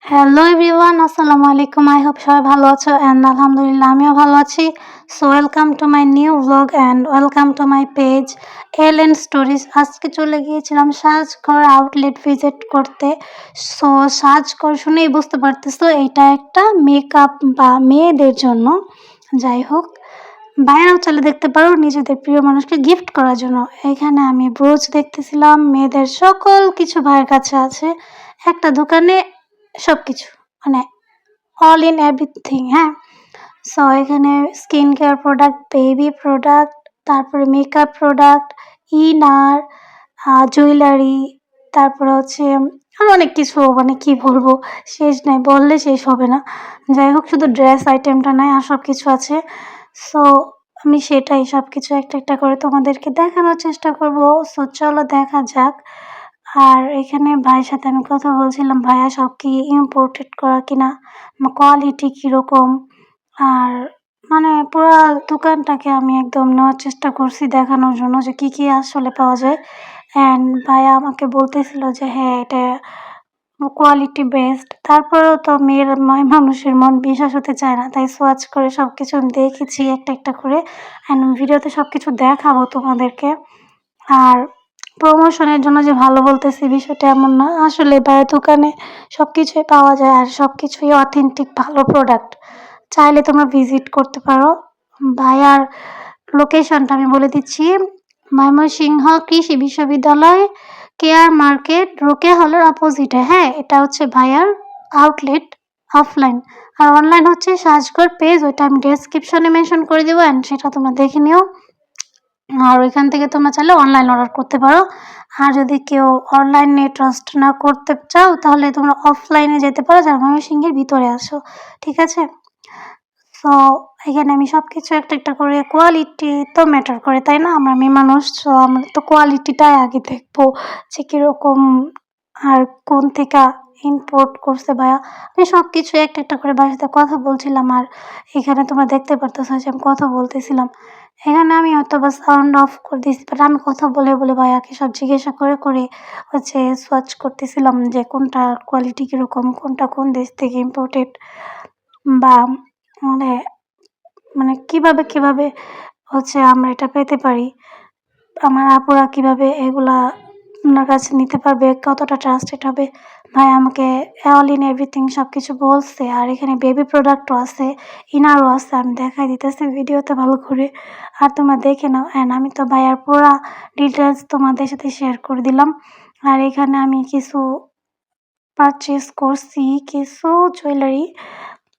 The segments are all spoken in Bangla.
হ্যালো এভরিওয়ান, আসসালামু আলাইকুম। আই হোপ সবাই ভালো আছো অ্যান্ড আলহামদুলিল্লাহ আমিও ভালো আছি। So welcome to my new vlog and welcome to my page L and stories. আজকে চলে গিয়েছিলাম সাজঘর আউটলেট ভিজিট করতে। সো সাজঘর শুনেই বুঝতে পারতেছো এটা একটা মেকআপ বা মেয়েদের জন্য। যাই হোক, বাইরেও চলে দেখতে পারো নিজেদের প্রিয় মানুষকে গিফট করার জন্য। এখানে আমি ব্রোচ দেখতেছিলাম, মেয়েদের সকল কিছু ভাইয়ের কাছে আছে একটা দোকানে, সবকিছু মানে অল ইন এভরিথিং। হ্যাঁ, সো এখানে skin care product, baby product, তারপরে মেকআপ প্রোডাক্ট, ইনার, জুয়েলারি, তারপরে হচ্ছে আরও অনেক কিছু, মানে কি বলবো, শেষ নাই, বললে শেষ হবে না। যাই হোক, শুধু ড্রেস আইটেমটা নাই, আর সব কিছু আছে। সো আমি সেটাই সব কিছু একটা একটা করে তোমাদেরকে দেখানোর চেষ্টা করব। সো চলো দেখা যাক। আর এখানে ভাইয়ের সাথে আমি কথা বলছিলাম, ভাইয়া সব কি ইম্পোর্টেড করা কিনা, কোয়ালিটি কীরকম। আর মানে পুরো দোকানটাকে আমি একদম নেওয়ার চেষ্টা করছি দেখানোর জন্য যে কী কী আসলে পাওয়া যায়। অ্যান্ড ভাইয়া আমাকে বলতেছিল যে হ্যাঁ, এটা কোয়ালিটি বেস্ট। তারপরেও তো মেয়ের মানুষের মন বিশ্বাস হতে চায় না, তাই সোয়াচ করে সব কিছু আমি দেখেছি একটা একটা করে। অ্যান্ড ভিডিওতে সব কিছু দেখাবো তোমাদেরকে। আর প্রমোশনের জন্য যে ভালো বলতেছি বিষয়টা এমন না, আসলে ভাইয়ের দোকানে সব কিছুই পাওয়া যায় আর সব কিছুই অথেন্টিক ভালো প্রোডাক্ট। চাইলে তোমরা ভিজিট করতে পারো। ভাইয়ার লোকেশনটা আমি বলে দিচ্ছি, ময়মনসিংহ কৃষি বিশ্ববিদ্যালয়, কেয়ার মার্কেট, রোকেয়া হলের অপোজিটে। হ্যাঁ, এটা হচ্ছে ভাইয়ার আউটলেট অফলাইন। আর অনলাইন হচ্ছে সাজঘর পেজ, ওইটা আমি ডেসক্রিপশনে মেনশন করে দেবো, অ্যান্ড সেটা তোমরা দেখে নিও। আর ওইখান থেকে তোমরা চাইলে অনলাইন অর্ডার করতে পারো। আর যদি কেউ অনলাইনে ট্রাস্ট না করতে চাও তাহলে তোমরা অফলাইনে যেতে পারো, যারা ময়মনসিংহের ভিতরে আসো। ঠিক আছে? সো এখানে আমি সব কিছু একটা একটা করে, কোয়ালিটি তো ম্যাটার করে, তাই না? আমরা মেয়ে মানুষ, সো আমরা তো কোয়ালিটিটাই আগে দেখবো যে কীরকম আর কোন থেকে ইম্পোর্ট করছে ভাইয়া। আমি সব কিছু একটা একটা করে ভাইয়ের সাথে কথা বলছিলাম। আর এখানে তোমরা দেখতে পারতেছো যে আমি কথা বলতেছিলাম। এখানে আমি হয়তো বা সাউন্ড অফ করে দিয়েছি, বাট আমি কথা বলে বলে ভাইয়াকে সব জিজ্ঞাসা করে করে হচ্ছে সোয়াচ করতেছিলাম যে কোনটা কোয়ালিটি কীরকম, কোনটা কোন দেশ থেকে ইম্পোর্টেড, বা মানে মানে কিভাবে কিভাবে হচ্ছে আমরা এটা পেতে পারি, আমার আপুরা কিভাবে এগুলা ওনার কাছে নিতে পারবে, কতটা ট্রাস্টেড হবে। ভাই আমাকে অল ইন এভরিথিং সব কিছু বলছে। আর এখানে বেবি প্রোডাক্টও আছে, ইনারও আছে, আমি দেখাই দিতেছি ভিডিওতে ভালো করে, আর তোমরা দেখে নাও। অ্যান্ড আমি তো ভাইয়ার পুরা ডিটেলস তোমাদের সাথে শেয়ার করে দিলাম। আর এখানে আমি কিছু পারচেস করছি, কিছু জুয়েলারি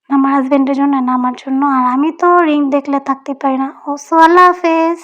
আমার হাজব্যান্ডের জন্য, না আমার জন্য। আর আমি তো রিং দেখলে থাকতে পারি না। ও সো আল্লাহ হাফেজ।